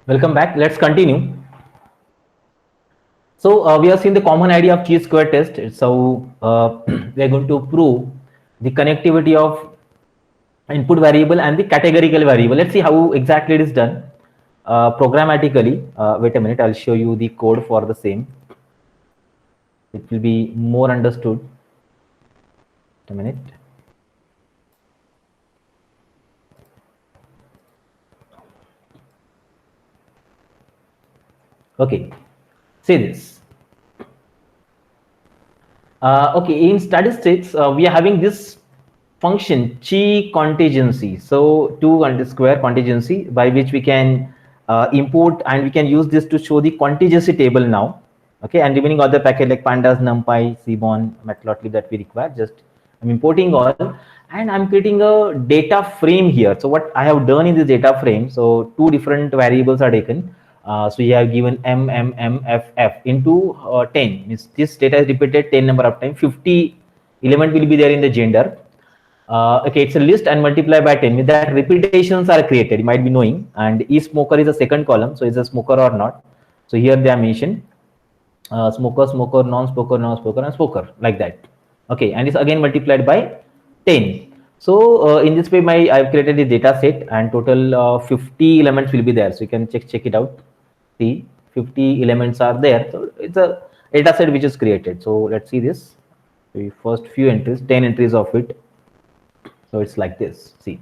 Welcome back. Let's continue. So we have seen the common idea of chi-square test. So we are going to prove the connectivity of input variable and the categorical variable. Let's see how exactly it is done programmatically. Wait a minute. I'll show you the code for the same. It will be more understood. Wait a minute. Okay. See this. Okay, in statistics, we are having this function chi contingency. So 2 and square contingency by which we can import, and we can use this to show the contingency table now. Okay, and remaining other packet like pandas, numpy, seaborn, matplotlib that we require. Just I'm importing all, and I'm creating a data frame here. So what I have done in this data frame, so two different variables are taken. So you have given f into 10, means this data is repeated 10 number of times. 50 element will be there in the gender. Okay, it's a list and multiply by 10, means that repetitions are created, you might be knowing. And is smoker is a second column, so is a smoker or not. So here they are mentioned smoker, smoker, non-smoker, non-smoker, and smoker, like that. Okay, and it's again multiplied by 10. So in this way, I've created the data set, and total 50 elements will be there. So you can check it out. See, 50 elements are there. So it's a data set which is created. So let's see this. The first few entries, 10 entries of it. So it's like this. See.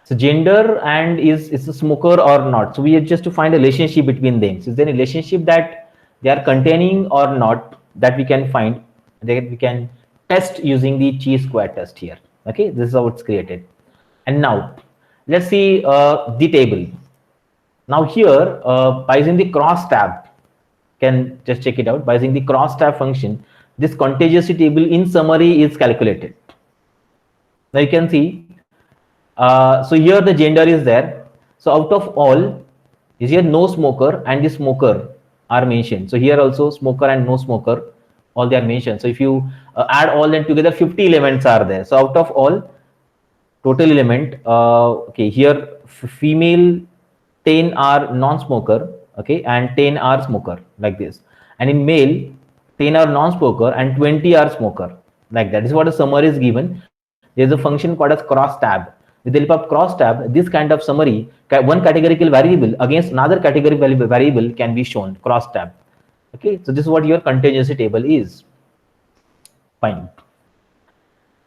So gender and is a smoker or not. So we have just to find a relationship between them. So is there a relationship that they are containing or not, that we can find, that we can test using the chi-square test here. Okay, this is how it's created. And now let's see the table. Now here by using the cross tab, can just check it out. By using the cross tab function, this contingency table in summary is calculated. Now you can see, so here the gender is there. So out of all, is here no smoker and the smoker are mentioned. So here also smoker and no smoker, all they are mentioned. So if you add all them together, 50 elements are there. So out of all total element, okay, here female 10 are non-smoker, okay, and 10 are smoker, like this. And in male, 10 are non-smoker and 20 are smoker, like that. This is what a summary is given. There is a function called as cross tab. With the help of cross tab, this kind of summary, one categorical variable against another categorical variable can be shown, cross tab. Okay, so this is what your contingency table is. Fine.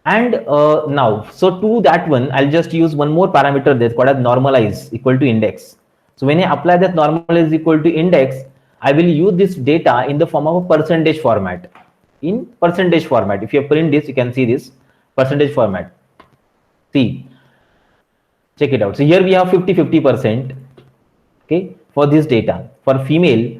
And now, so to that one, I'll just use one more parameter that's called as normalize equal to index. So when I apply that normalize equal to index, I will use this data in the form of a percentage format. In percentage format, if you print this, you can see this percentage format. See, check it out. So here we have 50-50%. Okay, for this data. For female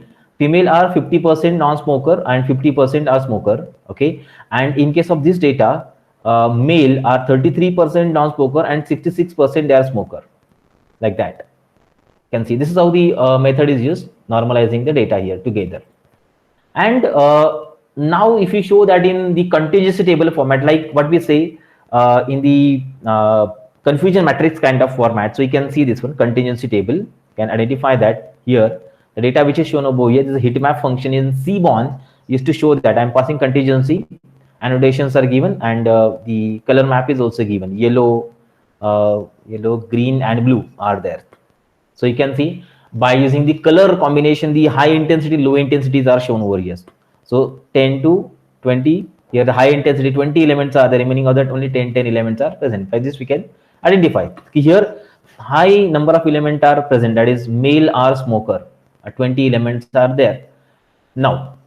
are 50% non-smoker and 50% are smoker. Okay, and in case of this data, male are 33% non-smoker and 66% they are smoker, like that. You can see this is how the method is used, normalizing the data here together. And now if you show that in the contingency table format, like what we say in the confusion matrix kind of format, so you can see this one contingency table, can identify that here the data which is shown over here. This is a heat map function in Seaborn is to show that I'm passing contingency, annotations are given, and the color map is also given. Yellow, green, and blue are there. So you can see by using the color combination, the high intensity, low intensities are shown over here. So 10 to 20, here the high intensity 20 elements are the remaining other only 10 elements are present. By this we can identify here high number of elements are present, that is male or smoker, 20 elements are there. Now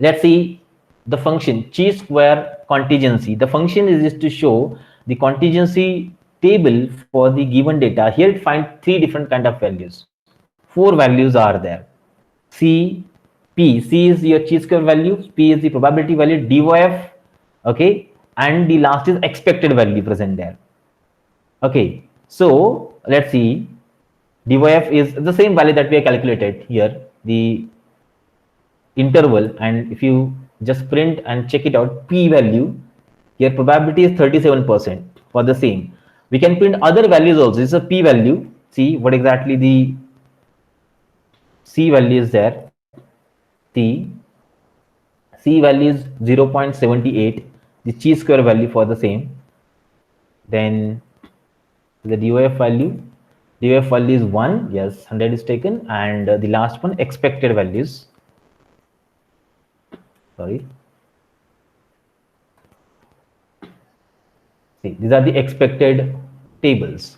let's see the function chi-square contingency. The function is to show the contingency table for the given data. Here it finds three different kind of values. Four values are there. C, P. C is your chi-square value, P is the probability value, DOF, okay, and the last is expected value present there. Okay, so let's see. DOF is the same value that we have calculated here, the interval, and if you just print and check it out, P value, here probability is 37% for the same. We can print other values also. This is a P value. See what exactly the C value is there. C. C value is 0.78. The chi square value for the same. Then the DOF value is 1. Yes, 100 is taken. And the last one, expected values. Sorry. See, these are the expected tables.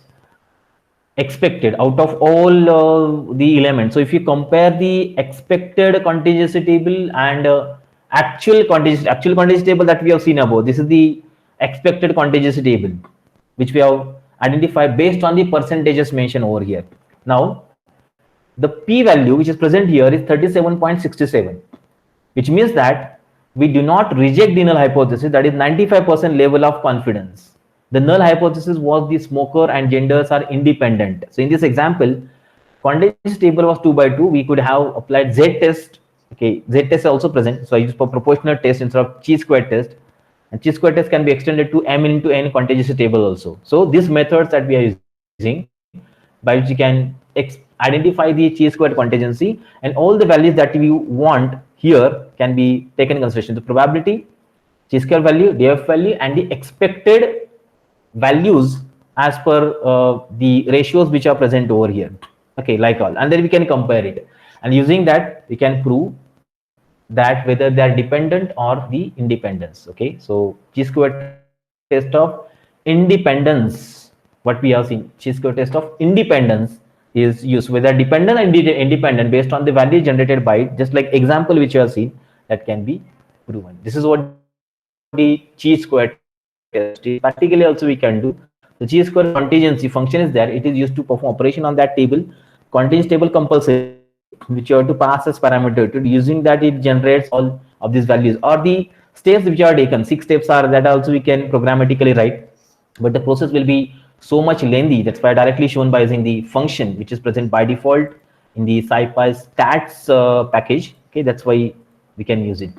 Expected out of all the elements. So if you compare the expected contingency table and actual contingency table that we have seen above, this is the expected contingency table which we have identified based on the percentages mentioned over here. Now the p value which is present here is 37.67, which means that we do not reject the null hypothesis, that is 95% level of confidence. The null hypothesis was the smoker and genders are independent. So in this example, contingency table was 2 by 2. We could have applied Z test. Okay, Z test is also present. So I use for proportional test instead of chi square test. And chi square test can be extended to m into n contingency table also. So these methods that we are using, by which you can identify the chi squared contingency, and all the values that you want here can be taken in consideration. The probability, chi square value, DF value, and the expected values as per the ratios which are present over here. Okay, like all, and then we can compare it, and using that we can prove that whether they are dependent or the independence. Okay, so chi square test of independence, what we have seen, chi square test of independence is used, whether dependent and independent based on the value generated by it, just like example which you have seen, that can be proven. This is what the chi square test is. Practically also we can do. The chi square contingency function is there. It is used to perform operation on that table, contingency table compulsory, which you have to pass as parameter. To using that, it generates all of these values, or the steps which are taken. 6 steps are that also we can programmatically write, but the process will be so much lengthy. That's why directly shown by using the function which is present by default in the SciPy stats package. Okay, that's why we can use it.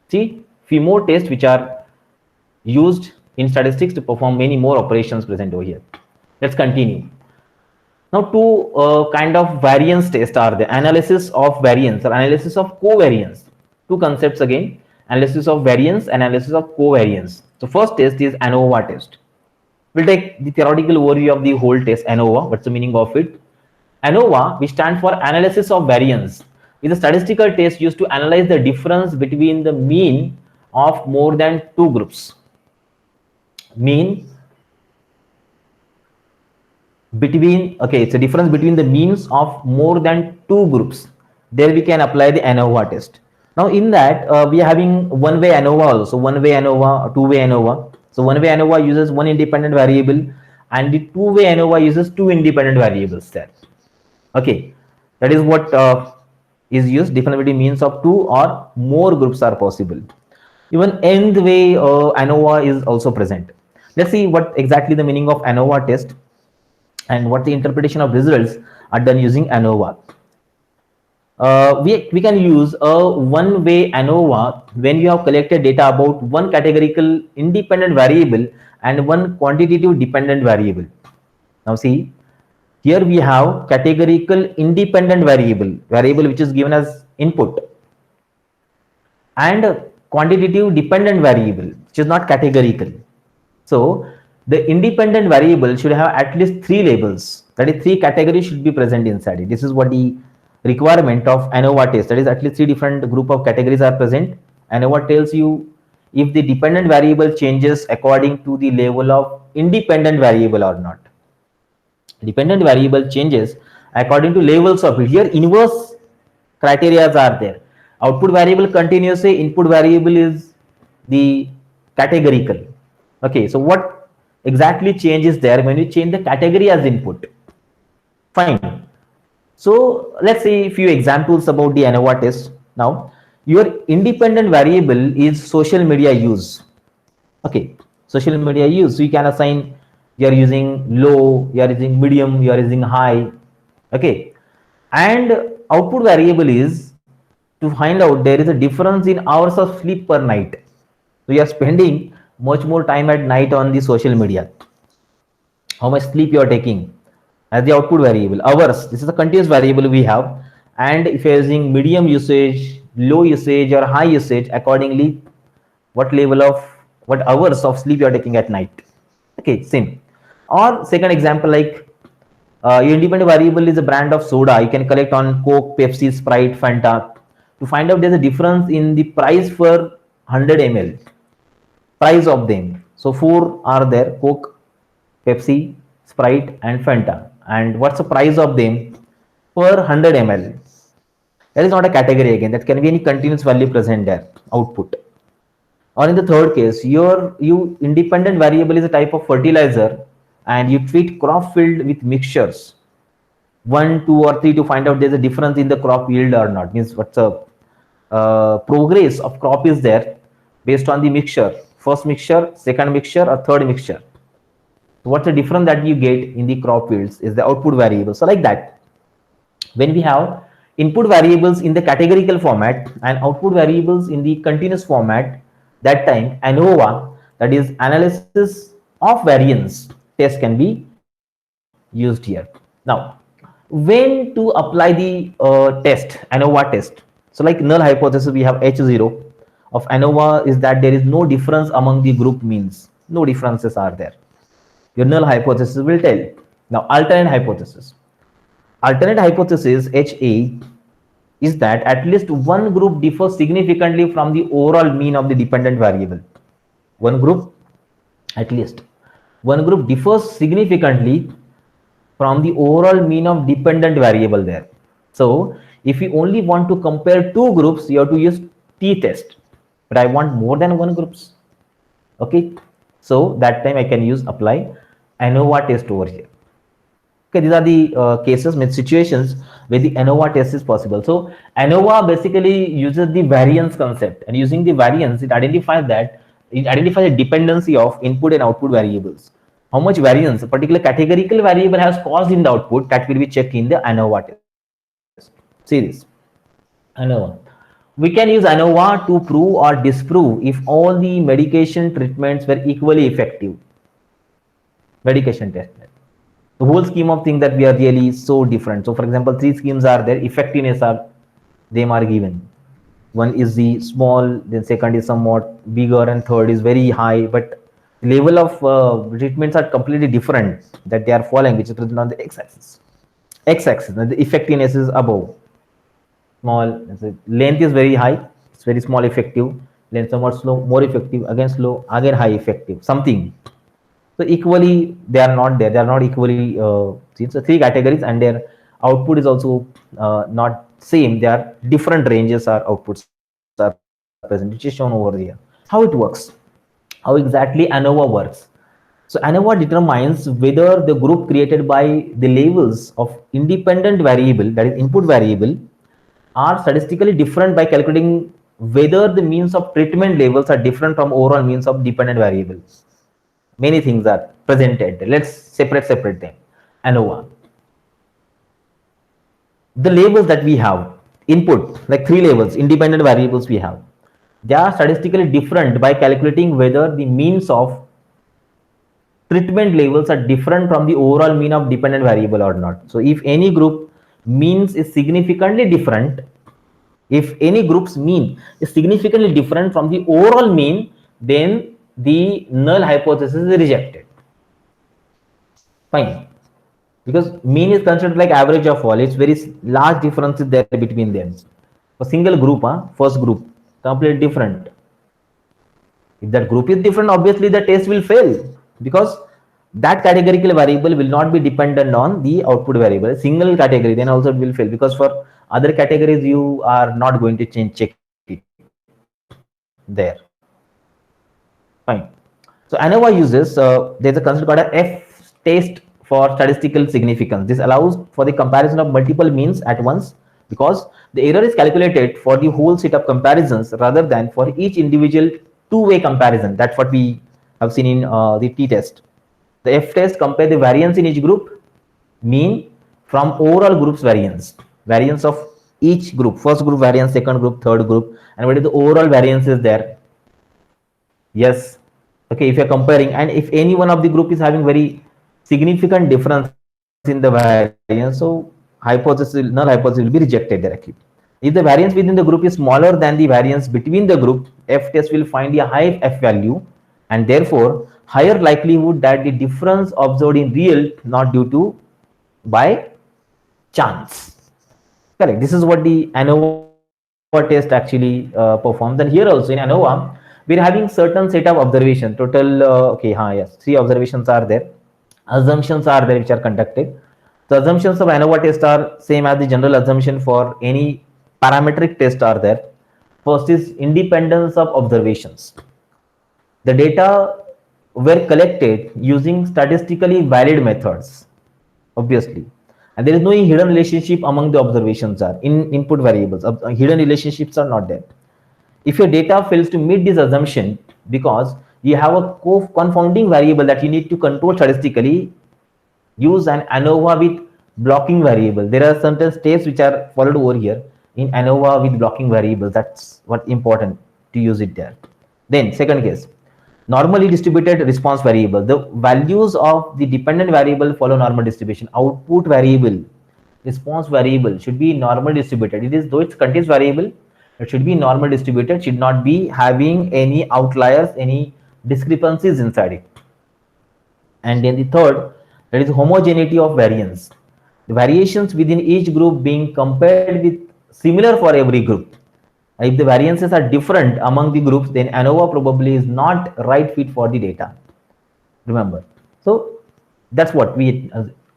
See, few more tests which are used in statistics to perform many more operations present over here. Let's continue. Now, two kind of variance tests are the analysis of variance or analysis of covariance. Two concepts again: analysis of variance, analysis of covariance. So first test is ANOVA test. We'll take the theoretical overview of the whole test. ANOVA, what's the meaning of it? ANOVA, which stands for analysis of variance, is a statistical test used to analyze the difference between the mean of more than two groups. Mean between, okay, it's a difference between the means of more than two groups. There we can apply the ANOVA test. Now in that we are having one-way ANOVA also, one-way ANOVA, two-way ANOVA. So one-way ANOVA uses one independent variable, and the two-way ANOVA uses two independent variables there. Okay, that is what is used. Difference between means of two or more groups are possible. Even nth way ANOVA is also present. Let's see what exactly the meaning of ANOVA test and what the interpretation of results are done using ANOVA. We can use a one-way ANOVA when you have collected data about one categorical independent variable and one quantitative dependent variable. Now see, here we have categorical independent variable which is given as input, and quantitative dependent variable which is not categorical. So the independent variable should have at least 3 labels, that is 3 categories should be present inside it. This is what the requirement of ANOVA test, that is at least 3 different group of categories are present. ANOVA tells you if the dependent variable changes according to the level of independent variable or not. Dependent variable changes according to levels of it. Here inverse criteria are there. Output variable continues, say input variable is the categorical. Okay, so what exactly changes there when you change the category as input? Fine. So let's see a few examples about the ANOVA test. Now, your independent variable is social media use. Okay, social media use. So you can assign you are using low, you are using medium, you are using high. Okay, and output variable is to find out there is a difference in hours of sleep per night. So you are spending much more time at night on the social media. How much sleep you are taking as the output variable. Hours, this is a continuous variable we have, And if you're using medium usage, low usage, or high usage, accordingly, what level of, what hours of sleep you're taking at night. Okay, same. Or second example, like your independent variable is a brand of soda. You can collect on Coke, Pepsi, Sprite, Fanta to find out there's a difference in the price for 100 ml. Price of them. So four are there: Coke, Pepsi, Sprite, and Fanta. And what's the price of them per 100 ml? That is not a category again. That can be any continuous value present there, output. Or in the third case, you independent variable is a type of fertilizer, and you treat crop field with mixtures, 1, 2, or 3, to find out there's a difference in the crop yield or not. Means what's the progress of crop is there based on the mixture, first mixture, second mixture, or third mixture. So what's the difference that you get in the crop yields is the output variable. So like that, when we have input variables in the categorical format and output variables in the continuous format, that time ANOVA, that is analysis of variance test, can be used here. Now, when to apply the test, ANOVA test? So like null hypothesis, we have H0 of ANOVA is that there is no difference among the group means. No differences are there. Your null hypothesis will tell. Now, alternate hypothesis. Alternate hypothesis HA is that at least one group differs significantly from the overall mean of the dependent variable. One group, at least one group differs significantly from the overall mean of dependent variable there. So if you only want to compare two groups, you have to use t-test, but I want more than one groups. Okay, so that time I can use apply ANOVA test over here. Okay, these are the cases, means situations where the ANOVA test is possible. So ANOVA basically uses the variance concept, and using the variance, it identifies a dependency of input and output variables. How much variance a particular categorical variable has caused in the output, that will be checked in the ANOVA test. See this, ANOVA. We can use ANOVA to prove or disprove if all the medication treatments were equally effective. Medication test. The whole scheme of things that we are really so different. So for example, three schemes are there, effectiveness are, them are given. One is the small, then second is somewhat bigger, and third is very high, but level of treatments are completely different that they are following, which is present on the x-axis. X-axis, the effectiveness is above. Small, length is very high, it's very small effective, length somewhat slow, more effective, again slow, again high effective, something. So equally, they are not there. They are not equally. So three categories, and their output is also not same. They are different ranges. Or outputs are present, which is shown over here. How it works? How exactly ANOVA works? So ANOVA determines whether the group created by the labels of independent variable, that is input variable, are statistically different by calculating whether the means of treatment labels are different from overall means of dependent variables. Many things are presented. Let's separate them. ANOVA. The labels that we have, input, like three labels, independent variables we have, they are statistically different by calculating whether the means of treatment labels are different from the overall mean of dependent variable or not. So if any group means is significantly different, if any group's mean is significantly different from the overall mean, then the null hypothesis is rejected. Fine. Because mean is considered like average of all. It's very large differences there between them. A single group, first group, completely different. If that group is different, obviously the test will fail, because that categorical variable will not be dependent on the output variable. A single category, then also it will fail, because for other categories you are not going to check it there. Fine. So ANOVA uses, there's a concept called a F test for statistical significance. This allows for the comparison of multiple means at once, because the error is calculated for the whole set of comparisons rather than for each individual two-way comparison. That's what we have seen in the t-test. The F test compare the variance in each group, mean from overall group's variance of each group, first group variance, second group, third group, and what is the overall variance is there. Yes. Okay, if you're comparing, and if any one of the group is having very significant difference in the variance, so how hypothesis, null hypothesis will be rejected directly. If the variance within the group is smaller than the variance between the group, F test will find a high F value and therefore higher likelihood that the difference observed in real not due to by chance. Correct. This is what the ANOVA test actually performs. And here also in ANOVA, we're having certain set of observations. Total, yes, 3 observations are there. Assumptions are there which are conducted. The assumptions of ANOVA test are same as the general assumption for any parametric test are there. First is independence of observations. The data were collected using statistically valid methods, obviously. And there is no hidden relationship among the observations are in input variables. Hidden relationships are not there. If your data fails to meet this assumption because you have a confounding variable that you need to control statistically, use an ANOVA with blocking variable. There are certain steps which are followed over here in ANOVA with blocking variables. That's what important to use it there. Then second case, normally distributed response variable. The values of the dependent variable follow normal distribution. Output variable, response variable should be normal distributed. It is though it contains variable, it should be normal distributed, should not be having any outliers, any discrepancies inside it. And then the third, that is homogeneity of variance. The variations within each group being compared with similar for every group. If the variances are different among the groups, then ANOVA probably is not right fit for the data. Remember. So that's what we,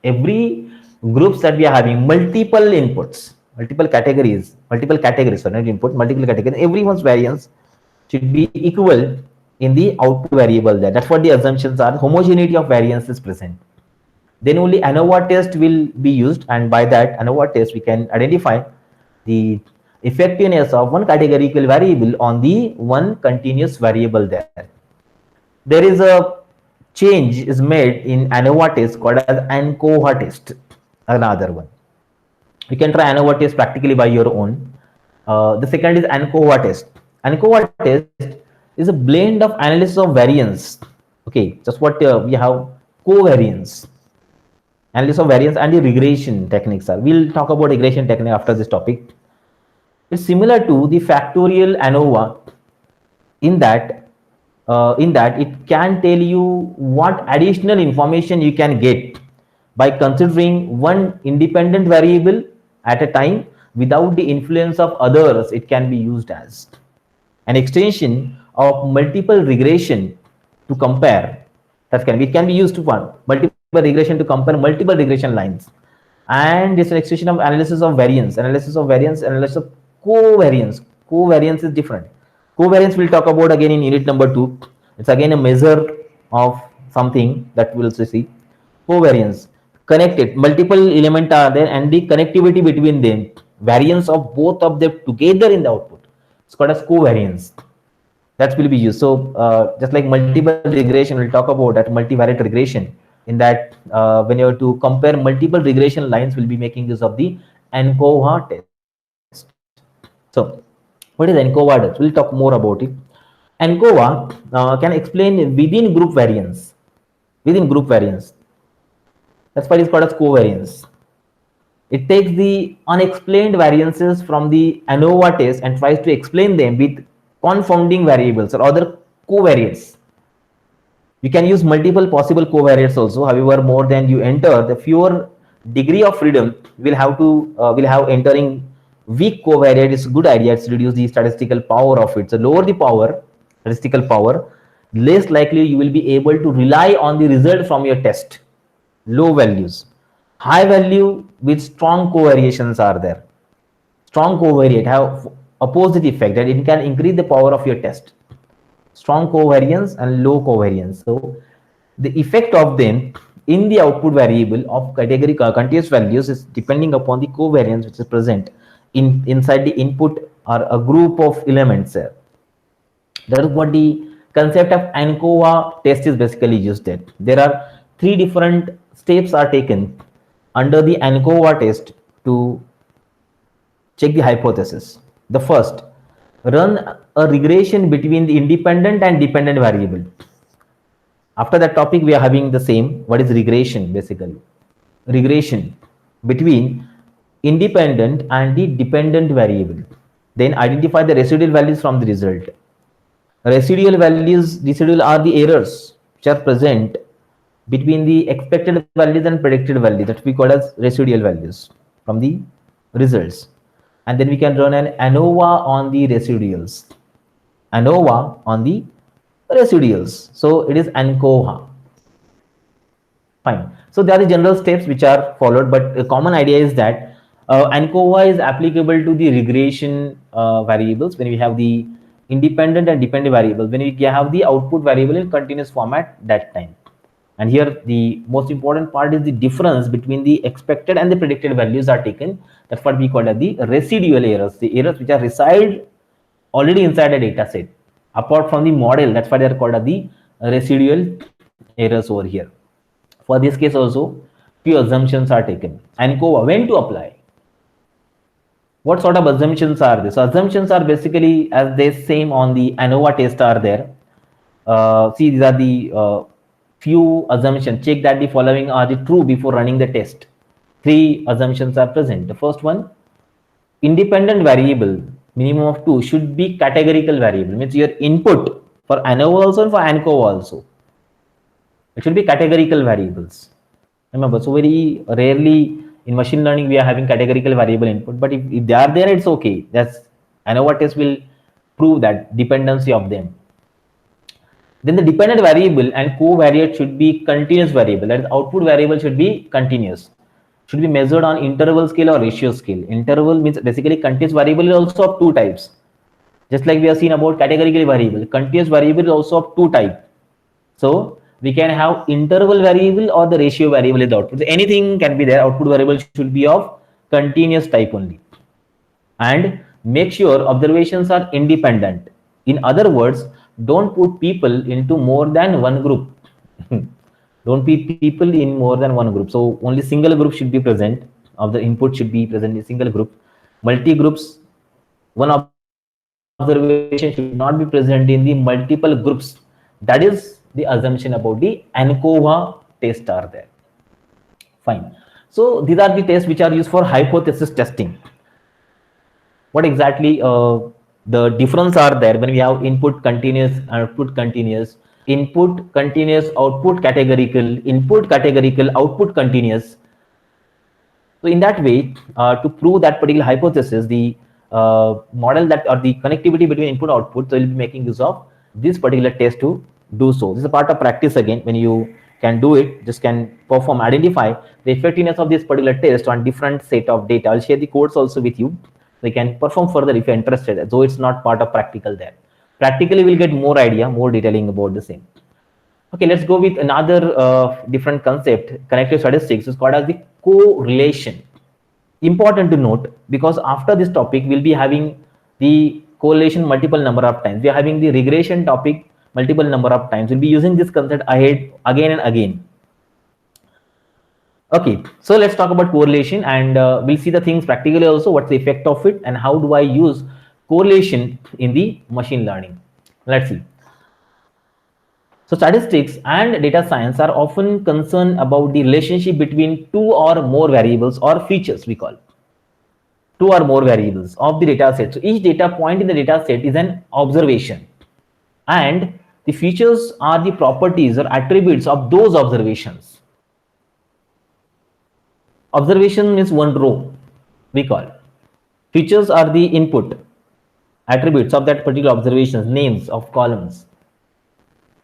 every groups that we are having multiple inputs, multiple categories, so not input, multiple categories, everyone's variance should be equal in the output variable there. That's what the assumptions are. Homogeneity of variance is present. Then only ANOVA test will be used, and by that ANOVA test we can identify the effectiveness of one categorical variable on the one continuous variable there. There is a change is made in ANOVA test called as ANCOVA test, another one. You can try ANOVA test practically by your own. The second is ANCOVA test. ANCOVA test is a blend of analysis of variance. Okay, just what we have covariance, analysis of variance, and the regression techniques are. We'll talk about regression technique after this topic. It's similar to the factorial ANOVA in that it can tell you what additional information you can get by considering one independent variable at a time without the influence of others. It can be used as an extension of multiple regression to compare. It can be used to one multiple regression to compare multiple regression lines, and it's an extension of analysis of variance, analysis of covariance. Covariance is different. Covariance we'll talk about again in unit number 2. It's again a measure of something that we'll see. Covariance, connected, multiple elements are there and the connectivity between them, variance of both of them together in the output, it's called as covariance. That will be used. So just like multiple regression, we'll talk about that multivariate regression. In that, when you have to compare multiple regression lines, we'll be making use of the ANCOVA test. So what is ANCOVA does? We'll talk more about it. ANCOVA can explain within group variance. Within group variance. That's why it's called as covariance. It takes the unexplained variances from the ANOVA test and tries to explain them with confounding variables or other covariates. You can use multiple possible covariates also. However, more than you enter, the fewer degree of freedom will have entering weak covariate is a good idea. It's reduce the statistical power of it. So lower the power, statistical power, less likely you will be able to rely on the result from your test. Low values. High value with strong covariations are there. Strong covariate have opposite effect that it can increase the power of your test. Strong covariance and low covariance. So the effect of them in the output variable of category continuous values is depending upon the covariance which is present inside the input or a group of elements there. That is what the concept of ANCOVA test is basically used at. There are 3 different steps are taken under the ANCOVA test to check the hypothesis. The first, run a regression between the independent and dependent variable. After that topic, we are having the same. What is regression basically? Regression between independent and the dependent variable. Then identify the residual values from the result. Residual are the errors which are present between the expected values and predicted values, that we call as residual values from the results. And then we can run an ANOVA on the residuals. ANOVA on the residuals. So it is ANCOVA. Fine. So there are the general steps which are followed, but the common idea is that ANCOVA is applicable to the regression variables when we have the independent and dependent variables, when we have the output variable in continuous format that time. And here the most important part is the difference between the expected and the predicted values are taken. That's what we call as the residual errors, the errors which are reside already inside a data set apart from the model. That's why they are called as the residual errors over here. For this case also, few assumptions are taken. ANCOVA, when to apply? What sort of assumptions are this? So assumptions are basically as they same on the ANOVA test are there. See, these are the few assumptions. Check that the following are the true before running the test. 3 assumptions are present. The first one, independent variable minimum of 2 should be categorical variable, means your input for ANOVA also and for ANCOVA also. It should be categorical variables. Remember, so very rarely in machine learning we are having categorical variable input, but if they are there, it's okay. That's ANOVA test will prove that dependency of them. Then the dependent variable and covariate should be continuous variable. That is, output variable should be continuous. Should be measured on interval scale or ratio scale. Interval means basically continuous variable is also of 2 types. Just like we have seen about categorical variable, continuous variable is also of 2 types. So we can have interval variable or the ratio variable in the output. So anything can be there. Output variable should be of continuous type only. And make sure observations are independent. In other words, don't put people into more than one group. Don't put people in more than one group. So only single group should be present, of the input should be present in single group. Multi groups, one observation should not be present in the multiple groups. That is the assumption about the ANCOVA test are there. Fine. So these are the tests which are used for hypothesis testing. What exactly the difference are there when we have input continuous, output continuous, input continuous, output categorical, input categorical, output continuous. So in that way, to prove that particular hypothesis, the model that or the connectivity between input and output, so we'll be making use of this particular test to do so. This is a part of practice again. When you can do it, just can perform, identify the effectiveness of this particular test on different set of data. I'll share the codes also with you. So you can perform further if you're interested, though it's not part of practical there. Practically we'll get more idea, more detailing about the same. Okay, let's go with another different concept. Connective statistics is called as the correlation. Important to note, because after this topic we'll be having the correlation multiple number of times. We are having the regression topic multiple number of times. We'll be using this concept ahead again and again. Okay, so let's talk about correlation, and we'll see the things practically also, what's the effect of it and how do I use correlation in the machine learning. Let's see. So statistics and data science are often concerned about the relationship between 2 or more variables or features, we call it. 2 or more variables of the data set. So each data point in the data set is an observation, and the features are the properties or attributes of those observations. Observation means one row, we call it. Features are the input attributes of that particular observations, names of columns.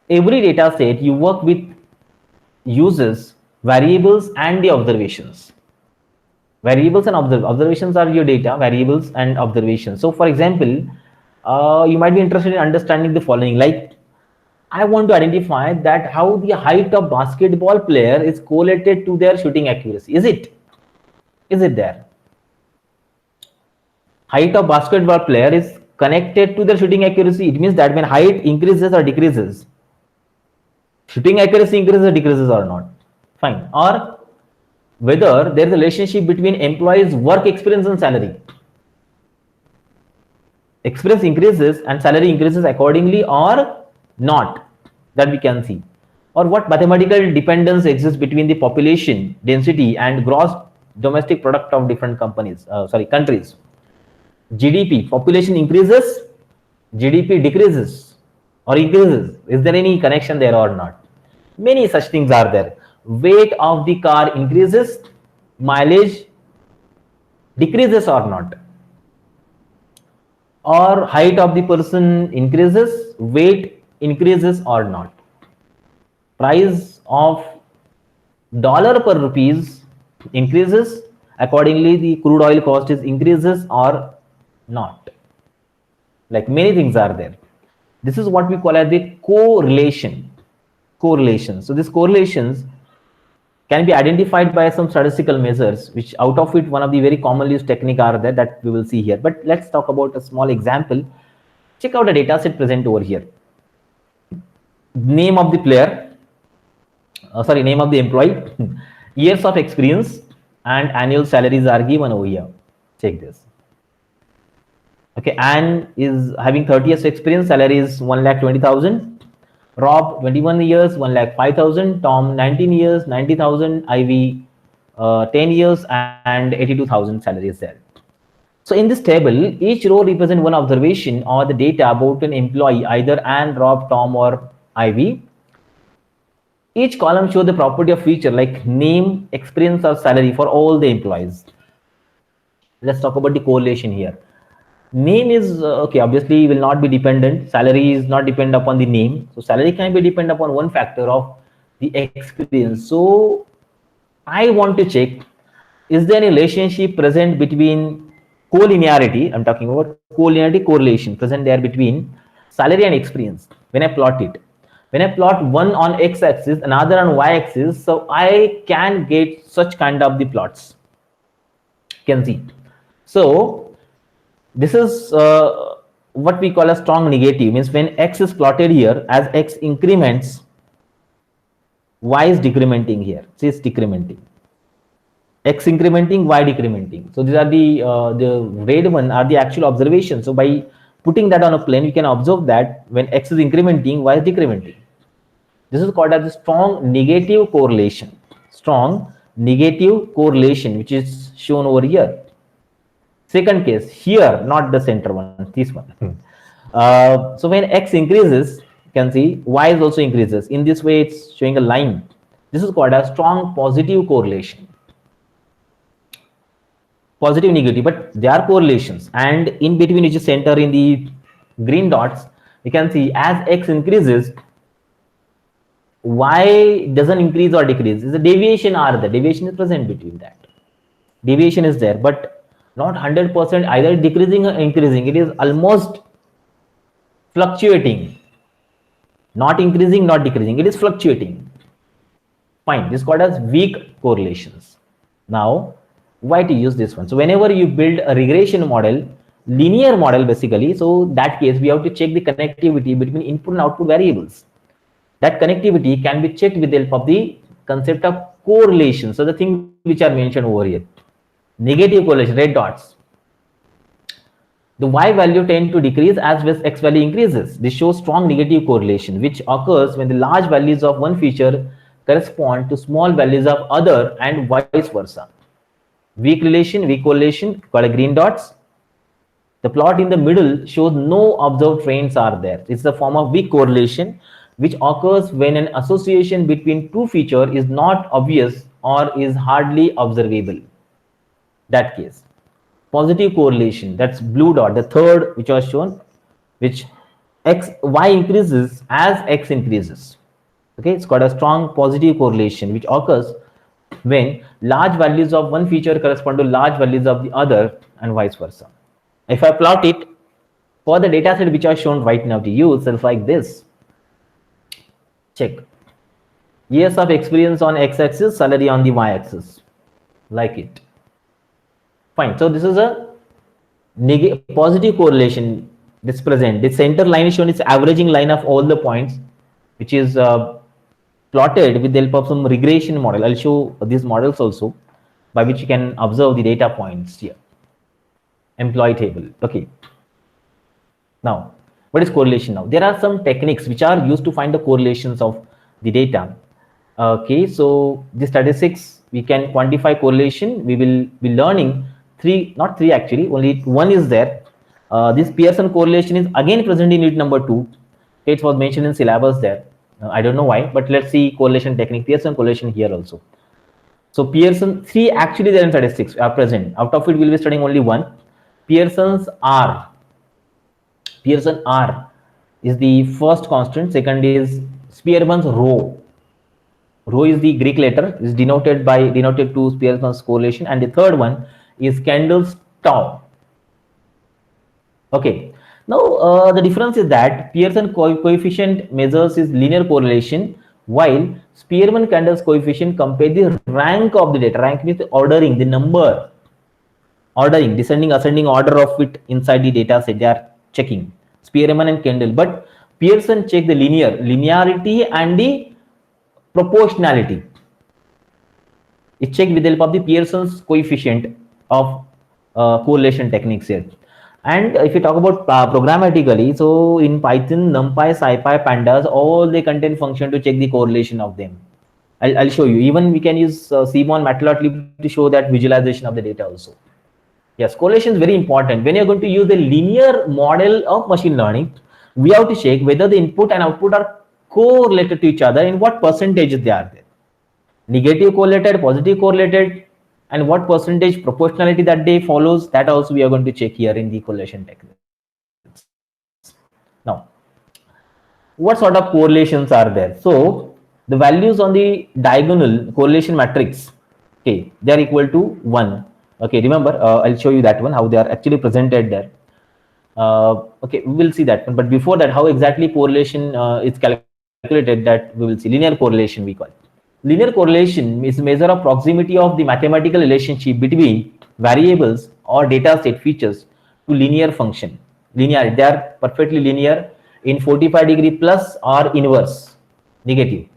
Every data set you work with uses variables and the observations. Variables and observations are your data, variables and observations. So for example, you might be interested in understanding the following, like I want to identify that how the height of basketball player is correlated to their shooting accuracy. Is it there? Height of basketball player is connected to their shooting accuracy. It means that when height increases or decreases, shooting accuracy increases or decreases or not. Fine. Or whether there is a relationship between employees' work experience and salary. Experience increases and salary increases accordingly or not, that we can see. Or what mathematical dependence exists between the population density and gross domestic product of different companies, countries. GDP, population increases, GDP decreases or increases. Is there any connection there or not? Many such things are there. Weight of the car increases, mileage decreases or not, or height of the person increases, weight increases or not, price of dollar per rupees increases, accordingly the crude oil cost is increases or not. Like many things are there. This is what we call as the correlation. So these correlations can be identified by some statistical measures, which out of it, one of the very commonly used technique are there that we will see here. But let's talk about a small example. Check out a data set present over here. Name of the player, name of the employee, years of experience, and annual salaries are given over here. Check this. Okay, Anne is having 30 years experience, salary is 1,20,000. Rob 21 years, 1,05,000. Tom 19 years, 90,000. Ivy 10 years and 82,000 salary is there. So in this table, each row represents one observation or the data about an employee, either Anne, Rob, Tom, or Ivy. Each column shows the property of feature like name, experience, or salary for all the employees. Let's talk about the correlation here. Name is okay, obviously will not be dependent. Salary is not dependent upon the name. So salary can be dependent upon one factor of the experience. So I want to check, is there any relationship present between collinearity? I'm talking about collinearity correlation present there between salary and experience when I plot it. When I plot one on x-axis, another on y-axis, so I can get such kind of the plots. You can see. So this is what we call a strong negative, means when x is plotted here, as x increments, y is decrementing here. So it's decrementing. X incrementing, y decrementing. So these are the red one are the actual observations. So by putting that on a plane, we can observe that when x is incrementing, y is decrementing. This is called as a strong negative correlation. Strong negative correlation, which is shown over here. Second case here, not the center one, this one. So when x increases, you can see y is also increases. In this way, it's showing a line. This is called a strong positive correlation. Positive, negative, but they are correlations. And in between, which is center in the green dots, you can see as x increases, y doesn't increase or decrease. The deviation are there. Deviation is present between that. Deviation is there, but not 100% either decreasing or increasing. It is almost fluctuating, not increasing, not decreasing. It is fluctuating. Fine. This is called as weak correlations. Now, why to use this one? So whenever you build a regression model, linear model basically, so that case we have to check the connectivity between input and output variables. That connectivity can be checked with the help of the concept of correlation. So the things which are mentioned over here. Negative correlation, red dots. The y value tend to decrease as well as x value increases. This shows strong negative correlation, which occurs when the large values of one feature correspond to small values of other and vice versa. Weak correlation, called green dots. The plot in the middle shows no observed trends are there. It's a form of weak correlation, which occurs when an association between two features is not obvious or is hardly observable. That case. Positive correlation, that's blue dot, the third which was shown, which y increases as x increases. Okay, it's called a strong positive correlation, which occurs when large values of one feature correspond to large values of the other and vice versa. If I plot it for the data set which are shown right now to you, it's like this. Check. Years of experience on x-axis, salary on the y-axis. Like it. Fine. So this is a positive correlation that's present. The center line is shown, it's averaging line of all the points, which is plotted with the help of some regression model. I'll show these models also, by which you can observe the data points here. Employee table. Okay. Now, what is correlation now? There are some techniques which are used to find the correlations of the data. Okay, so the statistics we can quantify correlation, we will be learning three, not three actually, only one is there. This Pearson correlation is again present in unit number 2. It was mentioned in syllabus there. I don't know why, but let's see correlation technique, Pearson correlation here also. So Pearson, 3 actually there in statistics are present. Out of it, we'll be studying only one. Pearson's R. Pearson R is the first constant. Second is Spearman's rho. Rho is the Greek letter, is denoted to Spearman's correlation, and the third one is Kendall's tau. Okay. Now the difference is that Pearson coefficient measures is linear correlation, while Spearman-Kendall's coefficient compare the rank of the data. Rank means the ordering, the number, ordering, descending, ascending order of it inside the data set. They are checking Spearman and Kendall, but Pearson check the linearity and the proportionality. It checked with the help of the Pearson's coefficient of correlation techniques here. And if you talk about programmatically, so in Python, NumPy, SciPy, Pandas, all they contain function to check the correlation of them. I'll show you. Even we can use Seaborn Matplotlib to show that visualization of the data also. Yes, correlation is very important. When you're going to use a linear model of machine learning, we have to check whether the input and output are correlated to each other, in what percentages they are there. Negative correlated, positive correlated, and what percentage proportionality that they follows, that also we are going to check here in the correlation technique. Now, what sort of correlations are there? So the values on the diagonal correlation matrix, okay, they are equal to 1. Okay, remember, I'll show you that one, how they are actually presented there. Okay, we will see that one, but before that, how exactly correlation is calculated, that we will see. Linear correlation we call it. Linear correlation is a measure of proximity of the mathematical relationship between variables or data set features to linear function. Linear, they are perfectly linear in 45-degree plus or inverse, negative.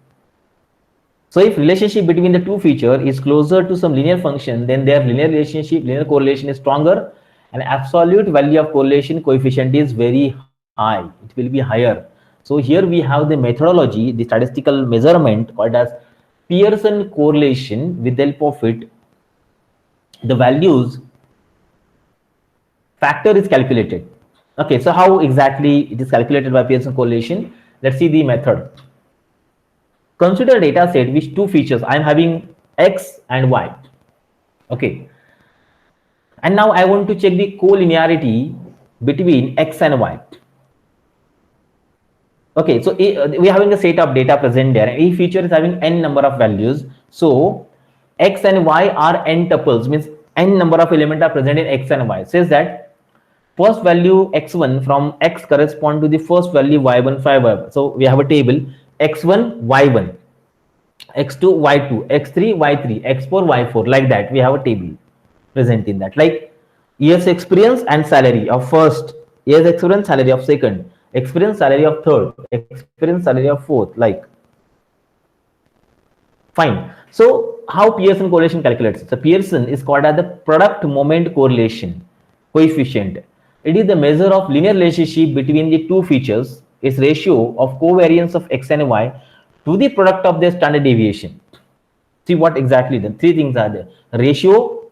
So if relationship between the two features is closer to some linear function, then their linear correlation is stronger, and absolute value of correlation coefficient is very high. It will be higher. So here we have the methodology, the statistical measurement called as Pearson correlation. With the help of it, the values factor is calculated. Okay, so how exactly it is calculated by Pearson correlation? Let's see the method. Consider a data set with two features. I am having X and Y. Okay. And now I want to check the collinearity between X and Y. Okay, so we are having a set of data present there, and each feature is having n number of values. So X and Y are n tuples, means n number of elements are present in X and Y. Says that first value X1 from X correspond to the first value Y1, 5Y1. So we have a table X1, Y1, X2, Y2, X3, Y3, X4, Y4, like that. We have a table present in that, like years experience and salary of first, years experience, salary of second, experience, salary of third, experience, salary of fourth, like. Fine. So how Pearson correlation calculates? So Pearson is called as the product moment correlation coefficient. It is the measure of linear relationship between the two features. Its ratio of covariance of X and Y to the product of their standard deviation. See what exactly the three things are there: ratio,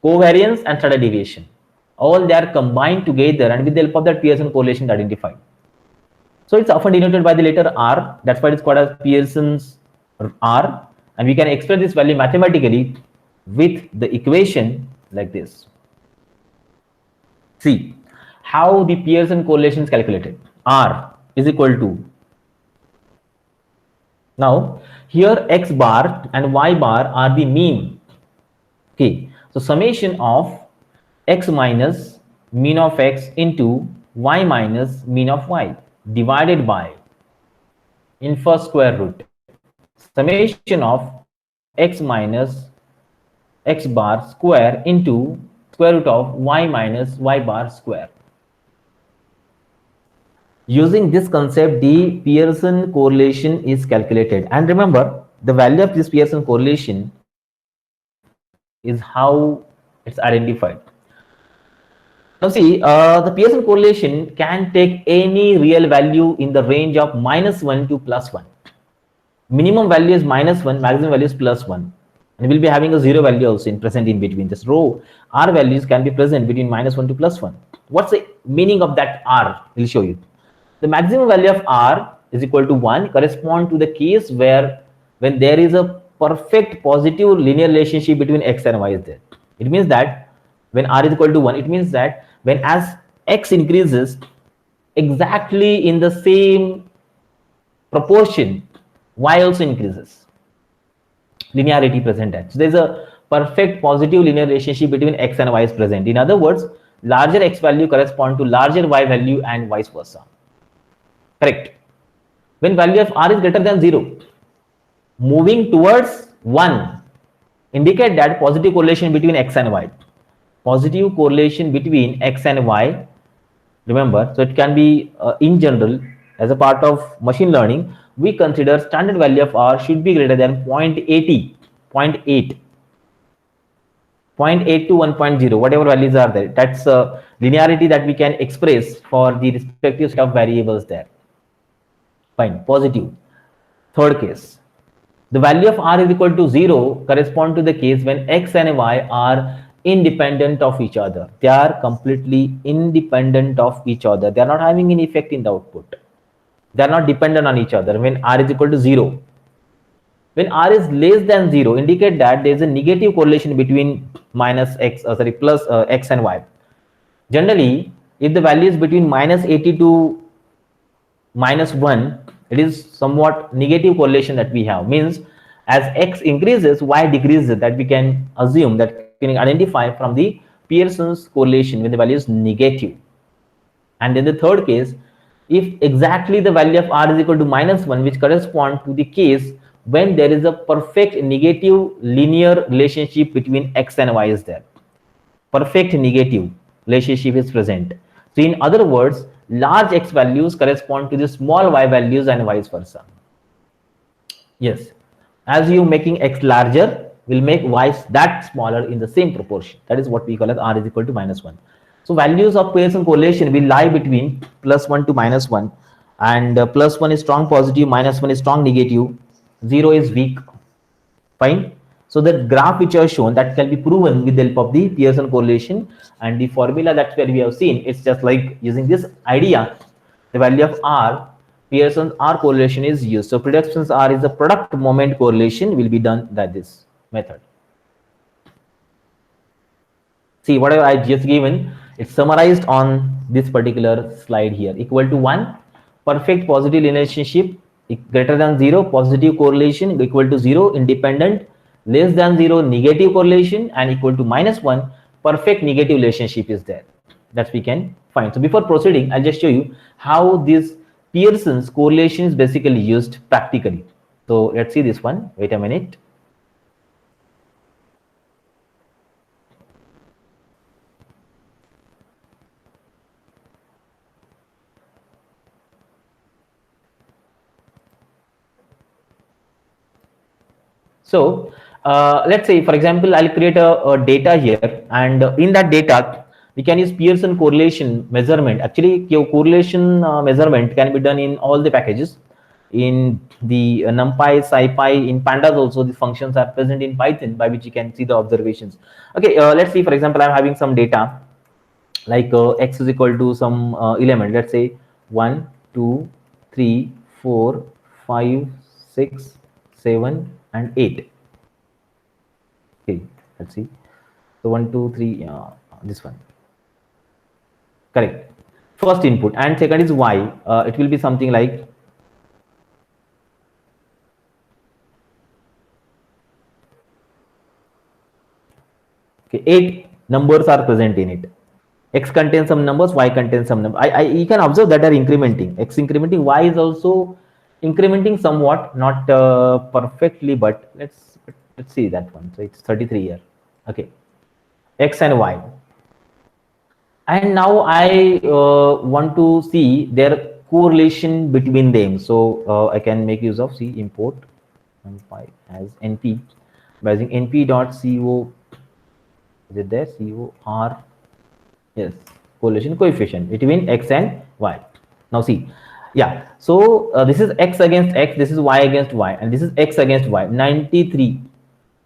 covariance, and standard deviation. All they are combined together, and with the help of that Pearson correlation is identified. So it's often denoted by the letter R. That's why it's called as Pearson's R. And we can express this value mathematically with the equation like this. See how the Pearson correlation is calculated. R is equal to, now here X bar and Y bar are the mean. Okay, so summation of X minus mean of X into Y minus mean of Y divided by inverse square root summation of X minus X bar square into square root of Y minus Y bar square. Using this concept, the Pearson correlation is calculated. And remember, the value of this Pearson correlation is how it's identified. Now see, the Pearson correlation can take any real value in the range of -1 to +1. Minimum value is -1, maximum value is +1. and we'll be having a zero value also in present in between. This row r values can be present between -1 to +1. What's the meaning of that r? We'll show you. The maximum value of r is equal to 1 correspond to the case where when there is a perfect positive linear relationship between x and y is there. It means that when r is equal to 1, it means that when as x increases exactly in the same proportion, y also increases. Linearity present at. So there's a perfect positive linear relationship between x and y is present. In other words, larger x value correspond to larger y value and vice versa. Correct. When value of r is greater than 0, moving towards 1 indicate that positive correlation between x and y. Positive correlation between x and y. Remember, so it can be in general as a part of machine learning, we consider standard value of r should be greater than 0.80, 0.8 to 1.0, whatever values are there. That's a linearity that we can express for the respective set of variables there. Fine, positive. Third case, the value of r is equal to 0 correspond to the case when x and y are independent of each other. They are completely independent of each other. They are not having any effect in the output. They are not dependent on each other when r is equal to 0. When r is less than 0, indicate that there is a negative correlation between plus x and y. Generally, if the value is between -80 to -1, it is somewhat negative correlation that we have. Means as x increases, y decreases. That we can assume, that we can identify from the Pearson's correlation when the value is negative. And in the third case, if exactly the value of r is equal to -1, which correspond to the case when there is a perfect negative linear relationship between x and y is there. Perfect negative relationship is present. So in other words, large x values correspond to the small y values and vice versa. Yes, as you making x larger will make y that smaller in the same proportion. That is what we call as r is equal to -1. So values of Pearson correlation will lie between +1 to -1, and +1 is strong positive, -1 is strong negative, 0 is weak. Fine. So the graph which I have shown, that can be proven with the help of the Pearson correlation, and the formula that's where we have seen, it's just like using this idea, the value of r, Pearson's r correlation is used. So predictions r is the product moment correlation will be done by this method. See, whatever I just given, it's summarized on this particular slide here. Equal to 1, perfect positive relationship, greater than 0, positive correlation, equal to 0, independent, less than 0, negative correlation, and equal to -1, perfect negative relationship is there. That we can find. So before proceeding, I'll just show you how this Pearson's correlation is basically used practically. So let's see this one. Wait a minute. So let's say, for example, I'll create a data here, and in that data, we can use Pearson correlation measurement. Actually, correlation measurement can be done in all the packages. In the NumPy, SciPy, in Pandas also, the functions are present in Python by which you can see the observations. Okay, let's see, for example, I'm having some data like x is equal to some element. Let's say 1, 2, 3, 4, 5, 6, 7, and 8. Okay, let's see. So 1, 2, 3, this one. Correct. First input, and second is y. It will be something like okay, 8 numbers are present in it. X contains some numbers, y contains some numbers. You can observe that are incrementing. X incrementing, y is also incrementing somewhat, not perfectly, but let's see that one. So it's 33 here. Okay, x and y. And now I want to see their correlation between them. So I can make use of import NumPy as np by using np.co. Is it there? COR. Yes, correlation coefficient between x and y. Now see, yeah. So this is x against x, this is y against y, and this is x against y. 93.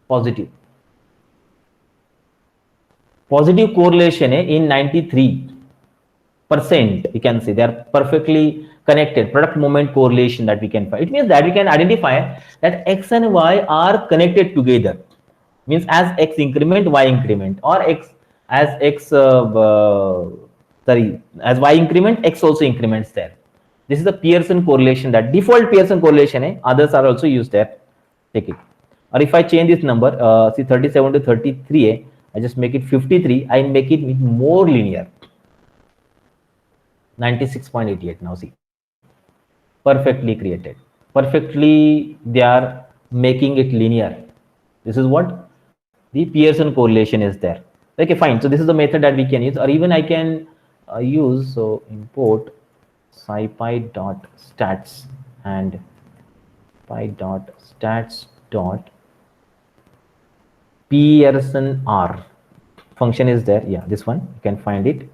positive. Positive correlation in 93%. You can see they are perfectly connected. Product moment correlation that we can find. It means that we can identify that X and Y are connected together. Means as X increment, Y increment, or X as X sorry, as Y increment, X also increments there. This is the Pearson correlation, that default Pearson correlation. Others are also used there. Take it. Or if I change this number, see 37 to 33, I just make it 53. I make it more linear. 96.88. Now see, perfectly created. Perfectly, they are making it linear. This is what the Pearson correlation is there. Okay, fine. So this is the method that we can use, or even I can use, so import scipy.stats and py.stats dot Pearson R function is there. Yeah, this one you can find it.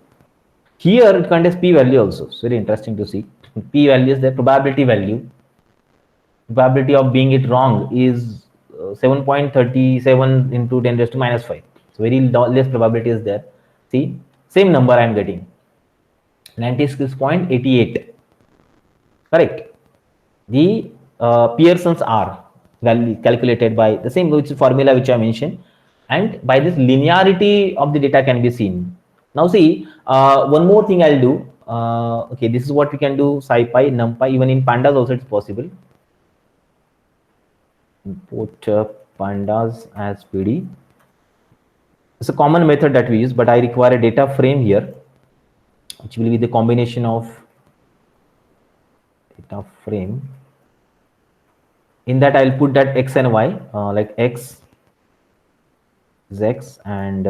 Here it contains p value also. It's very interesting to see. P value is the probability value. Probability of being it wrong is 7.37 into 10 raised to minus 5. So very less probability is there. See, same number I am getting. 96.88. Correct. The Pearson's R value calculated by the same formula which I mentioned, and by this linearity of the data can be seen. Now see, one more thing I'll do. Okay, this is what we can do. SciPy, NumPy, even in pandas also it's possible. Import pandas as PD. It's a common method that we use, but I require a data frame here, which will be the combination of data frame. In that I'll put that X and Y, like X is X and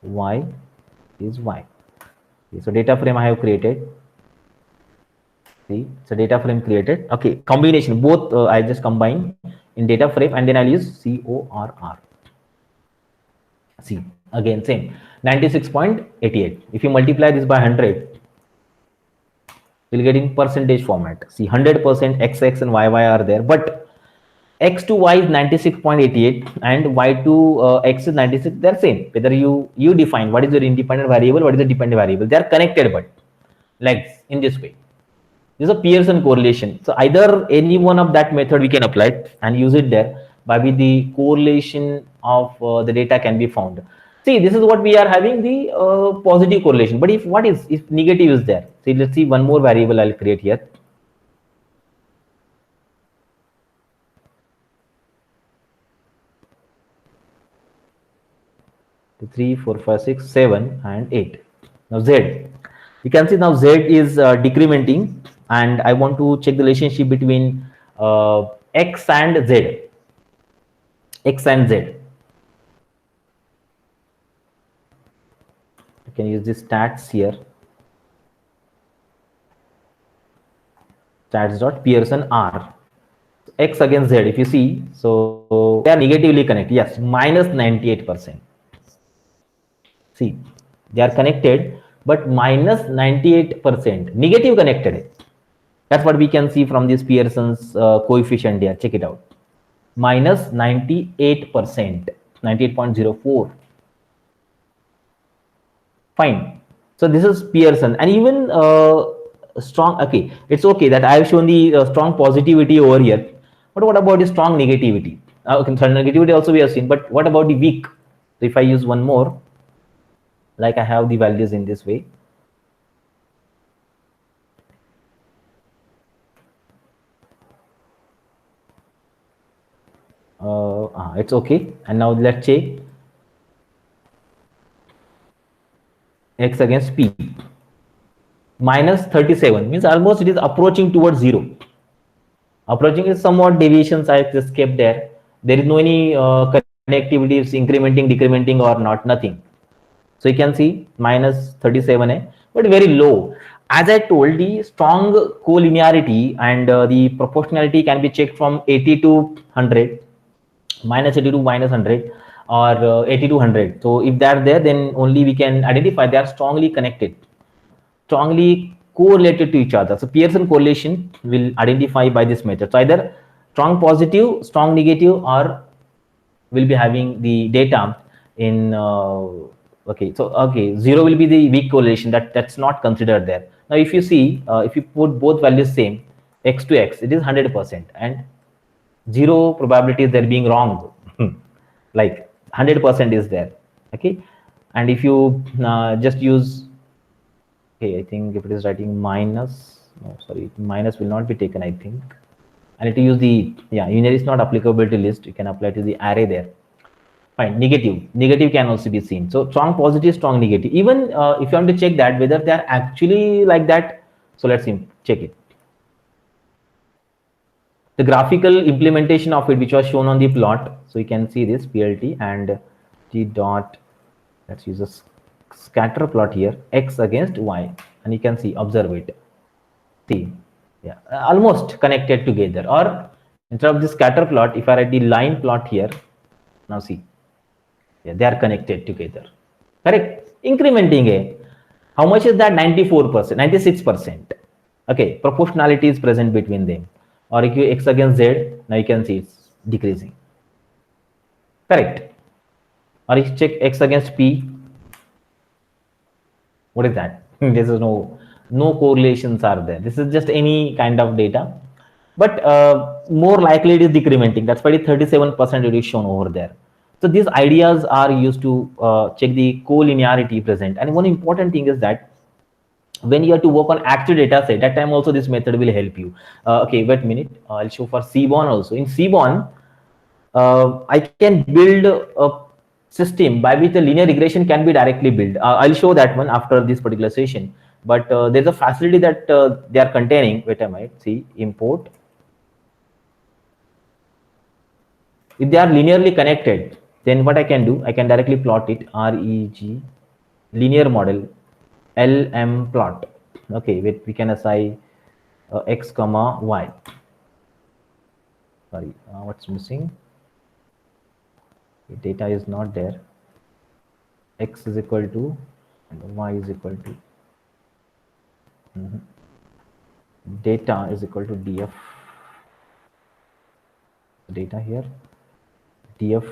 Y is Y. Okay, so data frame I have created. See, so data frame created. Okay, combination, both I just combine in data frame, and then I'll use CORR. See, again same 96.88. If you multiply this by 100, you'll get in percentage format. See, 100% XX and YY are there, but X to Y is 96.88 and Y to X is 96. They're same. Whether you define what is your independent variable, what is the dependent variable, they are connected, but like in this way. This is a Pearson correlation. So either any one of that method we can apply and use it there, by which the correlation of the data can be found. See, this is what we are having, the positive correlation. But if negative is there? See, let's see one more variable I'll create here. Two, 3, 4, 5, 6, 7, and 8. Now Z. You can see now Z is decrementing, and I want to check the relationship between X and Z. X and Z. You can use the stats here. Stats.Pearson R. X against Z, if you see, so they are negatively connected. Yes, minus 98%. See, they are connected, but minus 98% negative connected. That's what we can see from this Pearson's coefficient here. Check it out. Minus 98%, 98.04. Fine. So this is Pearson, and even strong. Okay, it's okay that I have shown the strong positivity over here. But what about the strong negativity? Okay, negativity also we have seen. But what about the weak? So if I use one more, like I have the values in this way. It's okay. And now let's check X against P. Minus 37 means almost it is approaching towards 0. Approaching is somewhat deviations I just kept there. There is no any connectivity, it's incrementing, decrementing or not, nothing. So you can see minus 37, but very low. As I told, the strong collinearity and the proportionality can be checked from 80 to 100, minus 80 to minus 100, or 80 to 100. So if they're there, then only we can identify they are strongly connected, strongly correlated to each other. So Pearson correlation will identify by this method. So either strong positive, strong negative, or will be having the data in okay, so okay, 0 will be the weak correlation, that's not considered there. Now if you see, if you put both values same, x to x, it is 100%, and 0 probability is there being wrong. Like 100% is there. Okay, and if you just use, okay, I think if it is writing minus, no, sorry, minus will not be taken, I think. I need to use the, yeah, unary is not applicable to list, you can apply to the array there. Fine, negative can also be seen. So strong positive, strong negative. Even if you want to check that whether they are actually like that, so let's see, check it. The graphical implementation of it, which was shown on the plot. So you can see this PLT and T dot, let's use a scatter plot here, X against Y, and you can see, observe it. See, yeah, almost connected together. Or instead of the scatter plot, if I write the line plot here, now see, yeah, they are connected together. Correct? Incrementing A. How much is that? 94%, 96%. Okay, proportionality is present between them. Or if you X against Z, now you can see it's decreasing. Correct? Or if you check X against P, what is that? This is no correlations are there. This is just any kind of data, but more likely it is decrementing. That's why 37% it is shown over there. So these ideas are used to check the collinearity present. And one important thing is that when you have to work on actual data set, that time also this method will help you. Okay, wait a minute. I'll show for Seaborn also. In Seaborn, I can build a system by which the linear regression can be directly built. I'll show that one after this particular session. But there's a facility that they are containing. Wait a minute. See, import. If they are linearly connected, then what I can do, I can directly plot it. REG linear model LM plot. Okay, we can assign X comma Y. Sorry, what's missing? The data is not there. X is equal to and Y is equal to data is equal to DF. Data here, DF.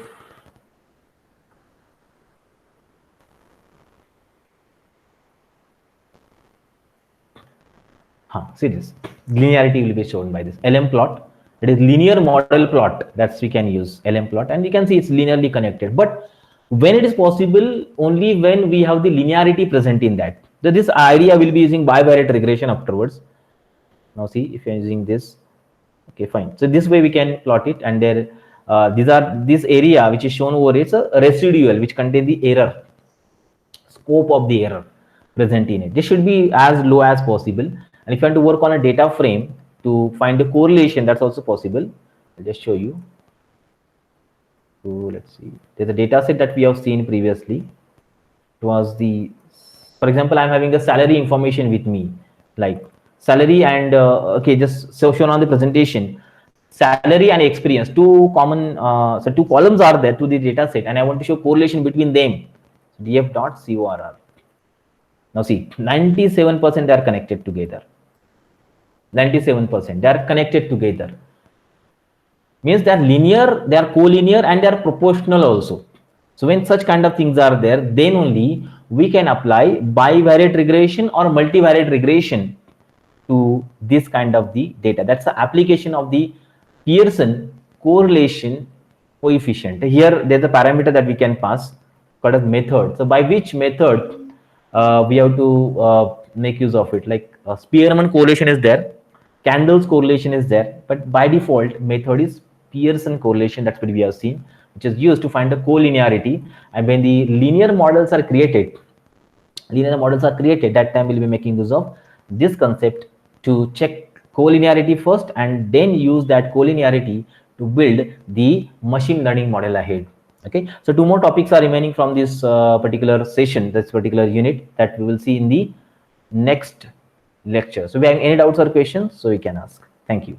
See this linearity will be shown by this LM plot. It is linear model plot, that's we can use LM plot, and we can see it's linearly connected. But when it is possible, only when we have the linearity present in that. So this idea will be using bivariate regression afterwards. Now see, if you're using this, okay, fine. So this way we can plot it, and there this area which is shown over, it's a residual which contains the error, scope of the error present in it. This should be as low as possible. And if you want to work on a data frame to find the correlation, that's also possible. I'll just show you. So let's see. There's a data set that we have seen previously. It was the, for example, I'm having a salary information with me, like salary and okay, just so shown on the presentation, salary and experience, two common, so two columns are there to the data set, and I want to show correlation between them. df.corr. Now see, 97% they are connected together. 97% they are connected together. Means they are linear, they are collinear, and they are proportional also. So when such kind of things are there, then only we can apply bivariate regression or multivariate regression to this kind of the data. That's the application of the Pearson correlation coefficient. Here there's a parameter that we can pass called as method. So by which method we have to make use of it, like Spearman correlation is there, Candle's correlation is there, but by default method is Pearson correlation. That's what we have seen, which is used to find the collinearity. And when the linear models are created, that time we'll be making use of this concept to check collinearity first, and then use that collinearity to build the machine learning model ahead. Okay, so two more topics are remaining from this particular session, this particular unit, that we will see in the next lecture. So if you have any doubts or questions, so you can ask. Thank you.